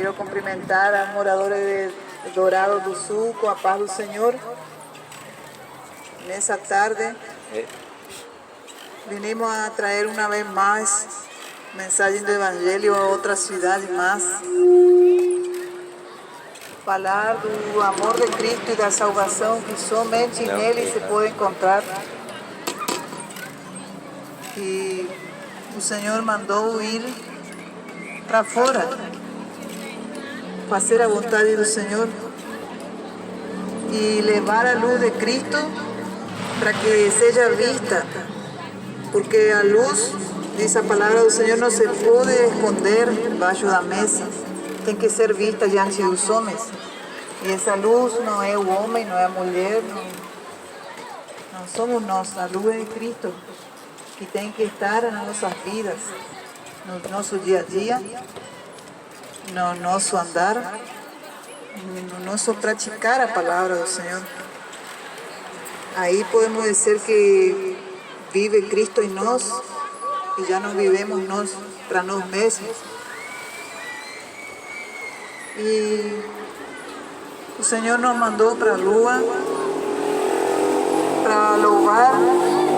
Quero cumprimentar a moradores de Dourado do Sul com a paz do Senhor. Nessa tarde, vinimos a trazer uma vez mais mensagem do Evangelho a outras cidades mais. Falar do amor de Cristo e da salvação que somente nele se pode encontrar. E o Senhor mandou ir para fora, fazer a vontade do Senhor e levar a luz de Cristo para que seja vista, porque a luz, diz a palavra do Senhor, não se pode esconder debaixo da mesa, tem que ser vista diante dos homens. E essa luz não é o homem, não é a mulher, não somos nós, a luz é de Cristo, que tem que estar nas nossas vidas, no nosso dia a dia, no nosso andar, no nosso praticar a palavra do Senhor. Aí podemos dizer que vive Cristo em nós e já não vivemos nós para nós mesmos. E o Senhor nos mandou para a lua para louvar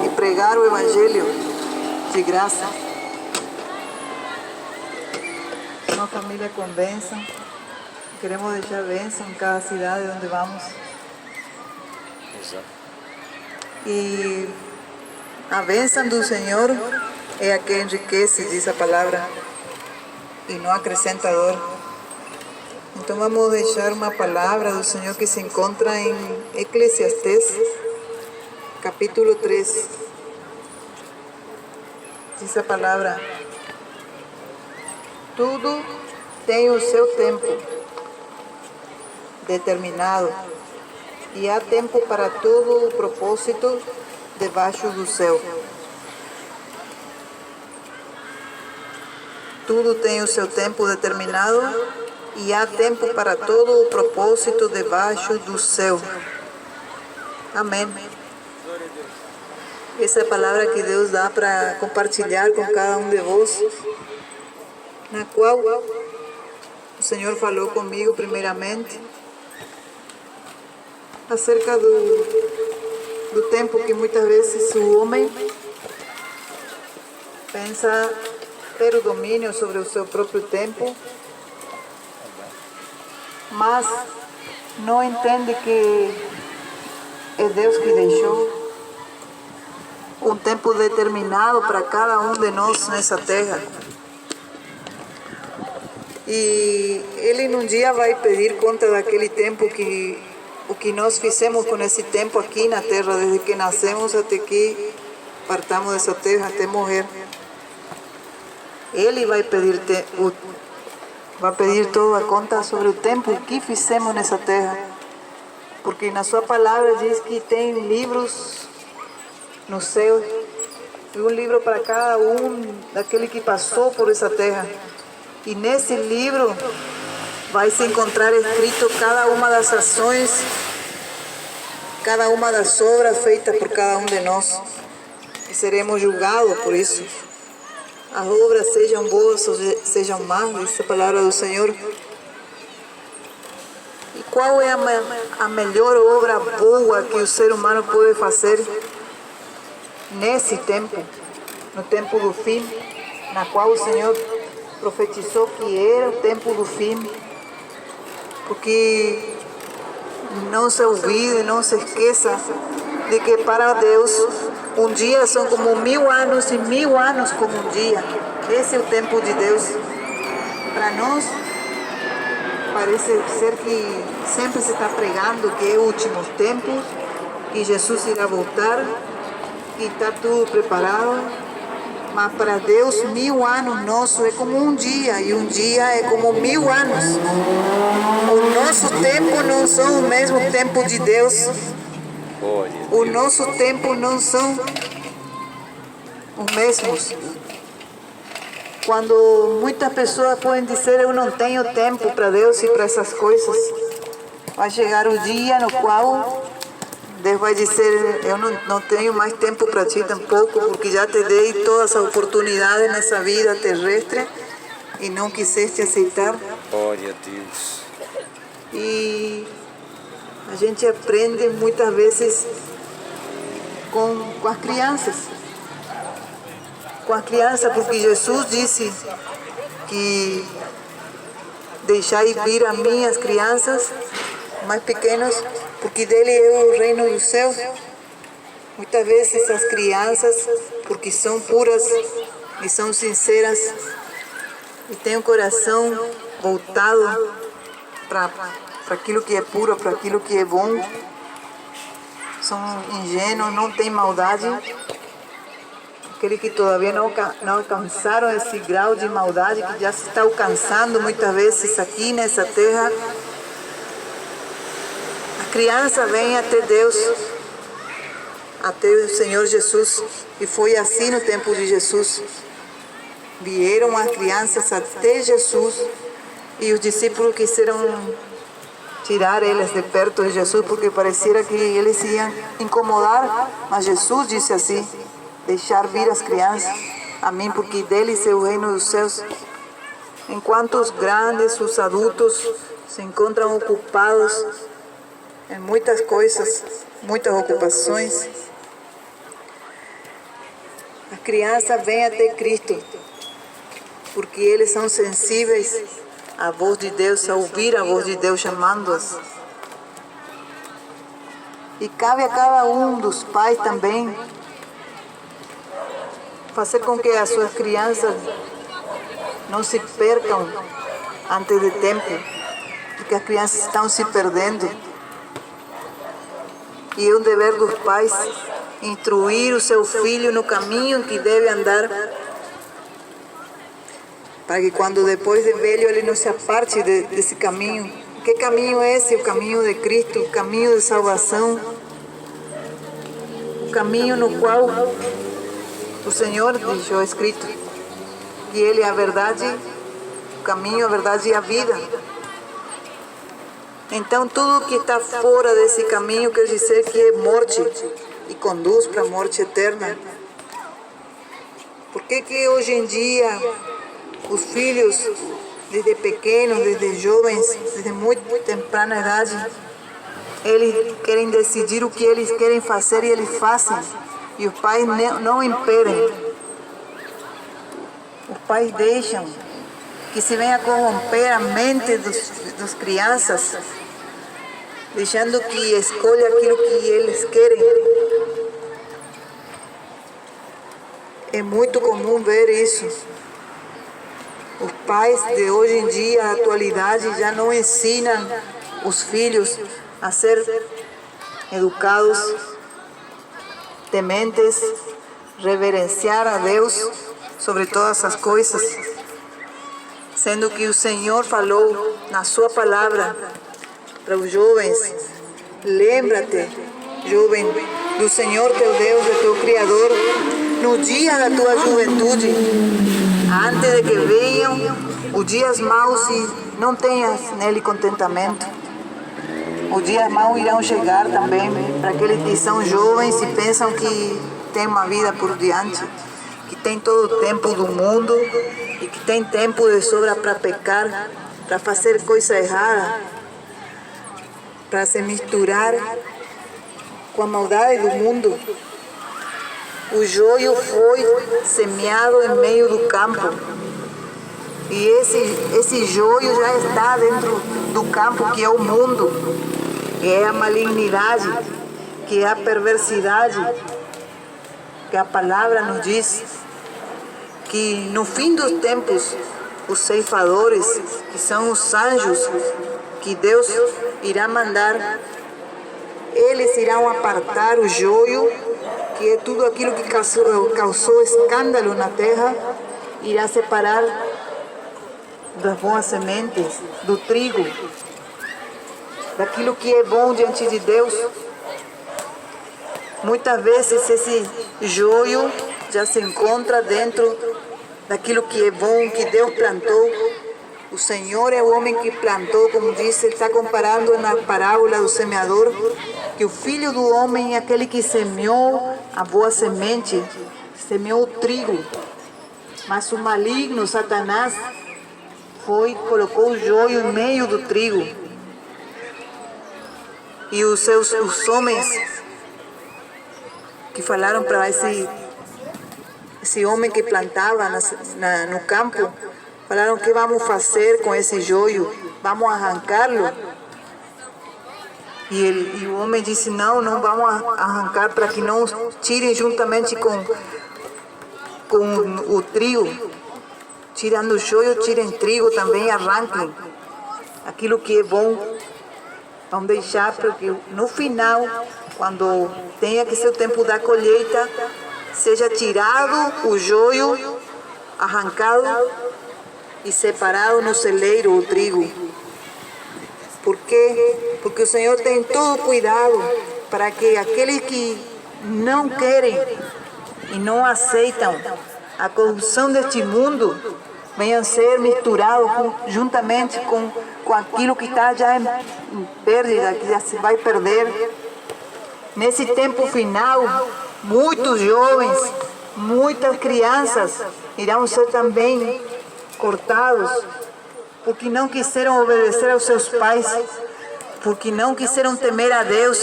e pregar o Evangelho de graça. Uma família com bênção. Queremos deixar bênção em cada cidade onde vamos. Exato. E a bênção do Senhor é a que enriquece, diz a palavra, e não acrescenta dor. Então vamos deixar uma palavra do Senhor que se encontra em Eclesiastés, capítulo 3. Diz a palavra: tudo tem o seu tempo determinado e há tempo para todo o propósito debaixo do céu. Tudo tem o seu tempo determinado e há tempo para todo o propósito debaixo do céu. Amém. Essa é a palavra que Deus dá para compartilhar com cada um de vós, na qual o Senhor falou comigo primeiramente acerca do tempo que muitas vezes o homem pensa ter o domínio sobre o seu próprio tempo, mas não entende que é Deus que deixou um tempo determinado para cada um de nós nessa terra. E Ele num dia vai pedir conta daquele tempo que o que nós fizemos com esse tempo aqui na terra, desde que nascemos até que partamos dessa terra, até morrer. Ele vai pedir toda a conta sobre o tempo que fizemos nessa terra, porque na sua palavra diz que tem livros no céu, e um livro para cada um daquele que passou por essa terra. E nesse livro vai se encontrar escrito cada uma das ações, cada uma das obras feitas por cada um de nós. E seremos julgados por isso. As obras sejam boas ou sejam más, diz a palavra do Senhor. E qual é a melhor obra boa que o ser humano pode fazer nesse tempo, no tempo do fim, na qual o Senhor profetizou que era o tempo do fim? Porque não se olvide, não se esqueça de que para Deus um dia são como 1000 anos e 1000 anos como um dia. Esse é o tempo de Deus. Para nós, parece ser que sempre se está pregando que é últimos tempos, que Jesus irá voltar, que está tudo preparado. Mas para Deus, 1000 anos nosso é como um dia, e um dia é como 1000 anos. O nosso tempo não são o mesmo tempo de Deus. O nosso tempo não são os mesmos. Quando muitas pessoas podem dizer: eu não tenho tempo para Deus e para essas coisas, vai chegar o dia no qual Deus vai dizer: eu não tenho mais tempo para ti tampouco, porque já te dei todas as oportunidades nessa vida terrestre e não quiseste aceitar. Glória a Deus. E a gente aprende muitas vezes com as crianças. Com as crianças, porque Jesus disse que deixai vir a mim as crianças mais pequenas, porque dele é o reino dos céus. Muitas vezes as crianças, porque são puras e são sinceras e têm o coração voltado para aquilo que é puro, para aquilo que é bom, são ingênuos, não têm maldade. Aqueles que todavía não alcançaram esse grau de maldade que já se está alcançando muitas vezes aqui nessa terra. A criança vem até Deus, até o Senhor Jesus, e foi assim no tempo de Jesus. Vieram as crianças até Jesus e os discípulos quiseram tirar eles de perto de Jesus porque parecia que eles iam incomodar, mas Jesus disse assim: deixar vir as crianças a mim, porque deles é o reino dos céus. Enquanto os grandes, os adultos, se encontram ocupados em muitas coisas, muitas ocupações, as crianças vêm até Cristo, porque eles são sensíveis à voz de Deus, a ouvir a voz de Deus chamando-as. E cabe a cada um dos pais também fazer com que as suas crianças não se percam antes de tempo, porque as crianças estão se perdendo. E é um dever dos pais instruir o seu filho no caminho que deve andar, para que quando depois de velho ele não se aparte desse caminho. Que caminho é esse? O caminho de Cristo, o caminho de salvação, o caminho no qual o Senhor deixou escrito que Ele é a verdade, o caminho, a verdade e a vida. Então tudo que está fora desse caminho quer dizer que é morte e conduz para a morte eterna. Por que hoje em dia os filhos, desde pequenos, desde jovens, desde muito temprana idade, eles querem decidir o que eles querem fazer e eles fazem? E os pais não impedem. Os pais deixam que se venha corromper a mente das crianças, deixando que escolha aquilo que eles querem. É muito comum ver isso. Os pais de hoje em dia, na atualidade, já não ensinam os filhos a ser educados, tementes, reverenciar a Deus sobre todas as coisas, sendo que o Senhor falou na sua palavra para os jovens: lembra-te, jovem, do Senhor teu Deus, do teu Criador, no dia da tua juventude, antes de que venham os dias maus e não tenhas nele contentamento. Os dias maus irão chegar também para aqueles que são jovens e pensam que tem uma vida por diante, que tem todo o tempo do mundo e que tem tempo de sobra para pecar, para fazer coisa errada, para se misturar com a maldade do mundo. O joio foi semeado em meio do campo. E esse joio já está dentro do campo, que é o mundo, que é a malignidade, que é a perversidade, que a palavra nos diz que no fim dos tempos os ceifadores, que são os anjos que Deus irá mandar, eles irão apartar o joio, que é tudo aquilo que causou escândalo na terra, irá separar das boas sementes, do trigo, daquilo que é bom diante de Deus. Muitas vezes esse joio já se encontra dentro daquilo que é bom, que Deus plantou. O Senhor é o homem que plantou, como disse, ele está comparando na parábola do semeador, que o filho do homem é aquele que semeou a boa semente, semeou o trigo, mas o maligno, Satanás, colocou o joio em meio do trigo. E os homens que falaram para esse homem que plantava no campo, falaram: o que vamos fazer com esse joio? Vamos arrancá-lo? E o homem disse: não vamos arrancar, para que não tirem juntamente com o trigo. Tirando o joio, tirem trigo também, arranquem aquilo que é bom. Vamos deixar para que no final, quando tenha que ser o tempo da colheita, seja tirado o joio, arrancado e separado no celeiro o trigo. Por quê? Porque o Senhor tem todo cuidado para que aqueles que não querem e não aceitam a corrupção deste mundo venham ser misturados juntamente com aquilo que está já em pérdida, que já se vai perder. Nesse tempo final, muitos jovens, muitas crianças irão ser também cortados, porque não quiseram obedecer aos seus pais, porque não quiseram temer a Deus,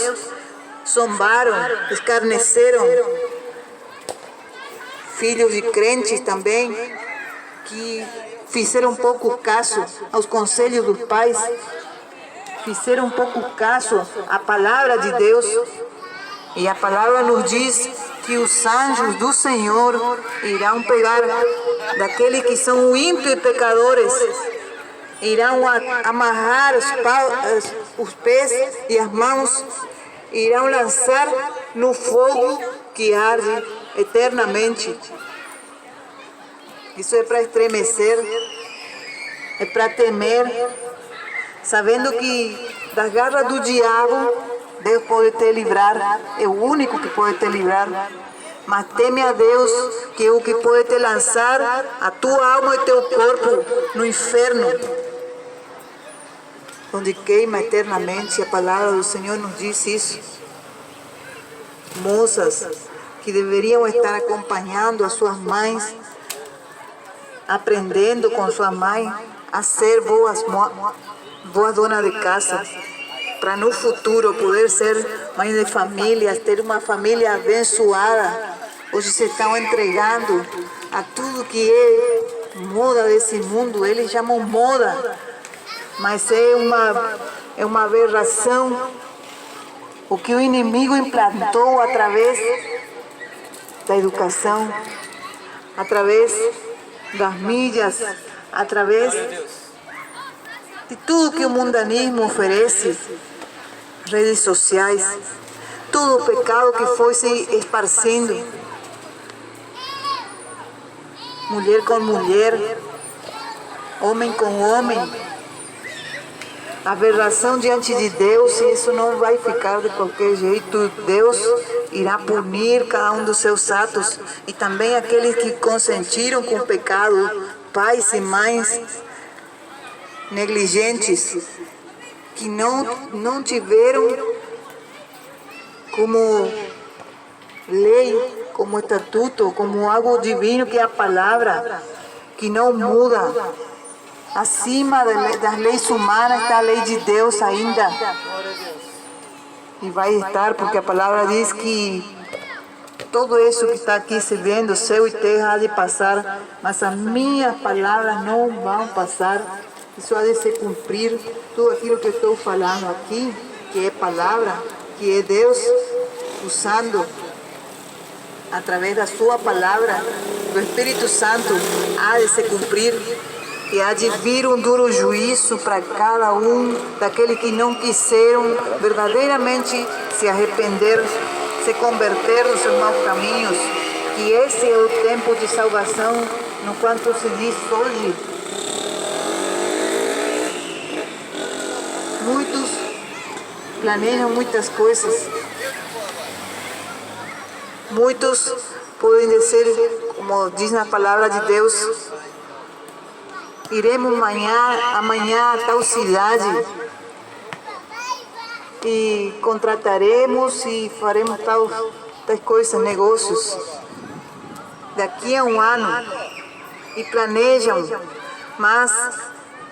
zombaram, escarneceram. Filhos de crentes também, que fizeram pouco caso aos conselhos dos pais, fizeram pouco caso à palavra de Deus. E a palavra nos diz que os anjos do Senhor irão pegar daqueles que são ímpios e pecadores, irão amarrar os pés e as mãos, irão lançar no fogo que arde eternamente. Isso é para estremecer, é para temer, sabendo que das garras do diabo Deus pode te livrar, é o único que pode te livrar. Mas teme a Deus, que é o que pode te lançar a tua alma e teu corpo no inferno, onde queima eternamente. A palavra do Senhor nos diz isso. Moças que deveriam estar acompanhando as suas mães, aprendendo com sua mãe a ser boas donas de casa, para no futuro poder ser mãe de família, ter uma família abençoada. Hoje se estão entregando a tudo que é moda desse mundo. Eles chamam moda, mas é uma aberração o que o inimigo implantou através da educação, através das mídias, através de tudo que o mundanismo oferece, redes sociais, todo o pecado que foi se esparcendo, mulher com mulher, homem com homem, aberração diante de Deus. E isso não vai ficar de qualquer jeito. Deus irá punir cada um dos seus atos, e também aqueles que consentiram com o pecado, pais e mães negligentes, que não tiveram como lei, como estatuto, como algo divino, que é a palavra, que não muda. Acima das leis humanas está a lei de Deus ainda. E vai estar, porque a palavra diz que tudo isso que está aqui se vendo, céu e terra, há de passar, mas as minhas palavras não vão passar. Isso há de se cumprir. Tudo aquilo que estou falando aqui, que é palavra, que é Deus usando através da sua palavra, do Espírito Santo, há de se cumprir. E há de vir um duro juízo para cada um daqueles que não quiseram verdadeiramente se arrepender, se converter dos seus maus caminhos. E esse é o tempo de salvação, no quanto se diz hoje. Muitos planejam muitas coisas. Muitos podem dizer, como diz na palavra de Deus: iremos amanhã a tal cidade e contrataremos e faremos tais coisas, negócios. Daqui a um ano, e planejam, mas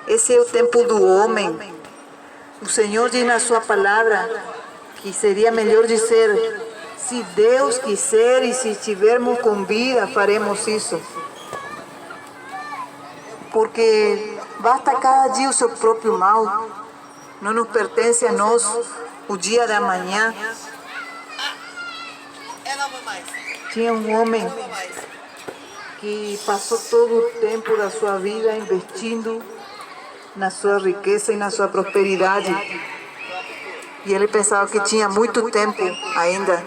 Esse é o tempo do homem. O Senhor diz na sua palavra que seria melhor dizer: se Deus quiser e se estivermos com vida, faremos isso. Porque basta cada dia o seu próprio mal. Não nos pertence a nós o dia da manhã. Tinha um homem que passou todo o tempo da sua vida investindo na sua riqueza e na sua prosperidade. E ele pensava que tinha muito tempo ainda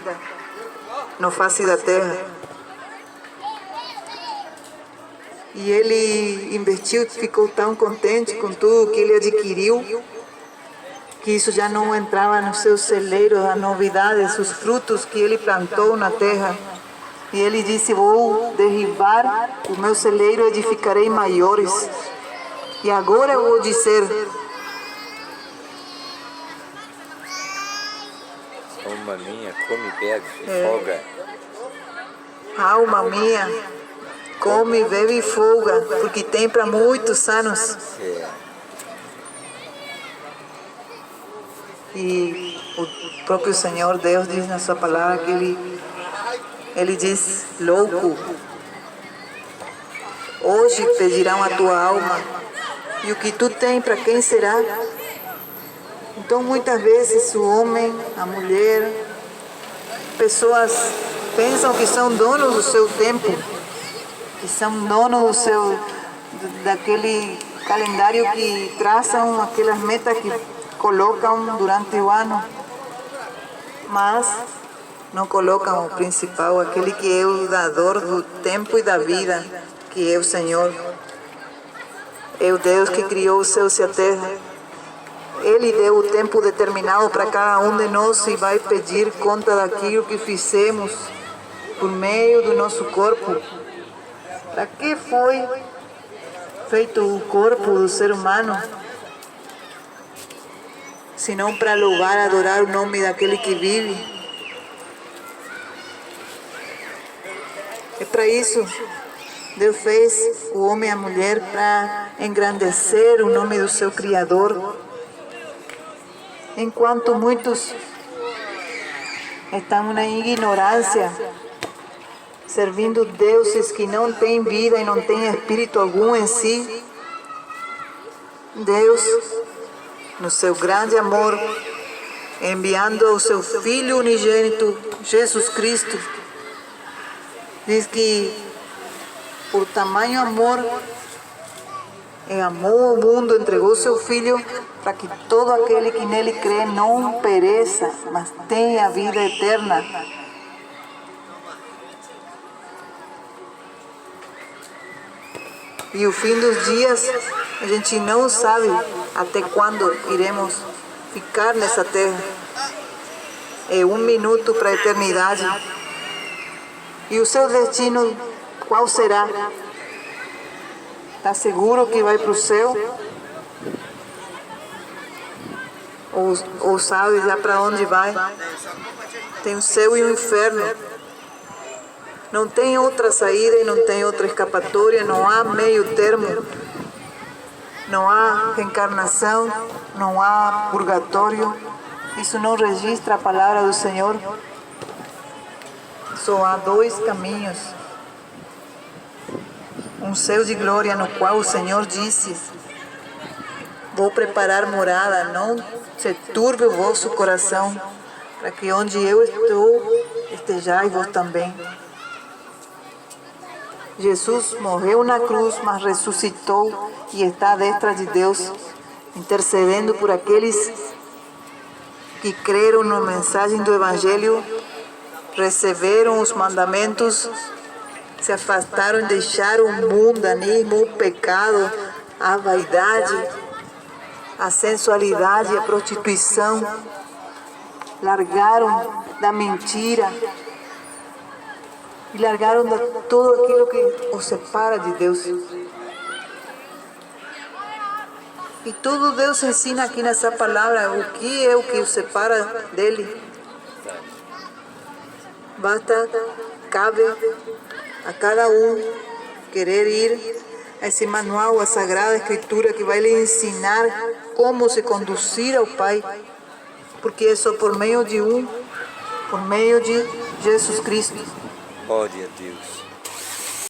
no face da terra. E ele investiu, ficou tão contente com tudo que ele adquiriu, que isso já não entrava nos seus celeiros, as novidades, os frutos que ele plantou na terra. E ele disse: vou derribar o meu celeiro e edificarei maiores. E agora eu vou dizer: alma minha, come, bebe e folga. alma minha, come, bebe e folga, porque tem para muitos anos. E o próprio Senhor Deus diz na sua palavra que ele diz: louco, hoje pedirão a tua alma, e o que tu tem, para quem será? Então muitas vezes o homem, a mulher, pessoas pensam que são donos do seu tempo, que são donos daquele calendário que traçam, aquelas metas que colocam durante o ano, mas não colocam o principal, aquele que é o dador do tempo e da vida, que é o Senhor. É o Deus que criou os céus e a terra. Ele deu o tempo determinado para cada um de nós e vai pedir conta daquilo que fizemos por meio do nosso corpo. Para que foi feito o corpo do ser humano? Senão para louvar, adorar o nome daquele que vive. É para isso Deus fez o homem e a mulher, para engrandecer o nome do seu Criador. Enquanto muitos estão na ignorância, servindo deuses que não têm vida e não têm espírito algum em si, Deus, no seu grande amor, enviando o seu Filho unigênito, Jesus Cristo, diz que por tamanho amor, amou o mundo, entregou seu Filho, para que todo aquele que nele crê não pereça, mas tenha a vida eterna. E o fim dos dias, a gente não sabe até quando iremos ficar nessa terra. É 1 minuto para a eternidade. E o seu destino, qual será? Está seguro que vai para o céu? Ou sabe já para onde vai? Tem o céu e o inferno. Não tem outra saída e não tem outra escapatória, não há meio termo. Não há reencarnação, não há purgatório. Isso não registra a palavra do Senhor. Só há 2 caminhos. Um céu de glória no qual o Senhor disse: vou preparar morada, não se turbe o vosso coração, para que onde eu estou, estejais vós também. Jesus morreu na cruz, mas ressuscitou e está à destra de Deus, intercedendo por aqueles que creram na mensagem do Evangelho, receberam os mandamentos, se afastaram e deixaram o mundanismo, o pecado, a vaidade, a sensualidade, a prostituição, largaram da mentira e largaram de tudo aquilo que os separa de Deus. E tudo Deus ensina aqui nessa palavra, o que é o que os separa dele. Basta, cabe a cada um querer ir esse manual, a Sagrada Escritura, que vai lhe ensinar como se conduzir ao Pai, porque é só por meio de Jesus Cristo. Ore a Deus.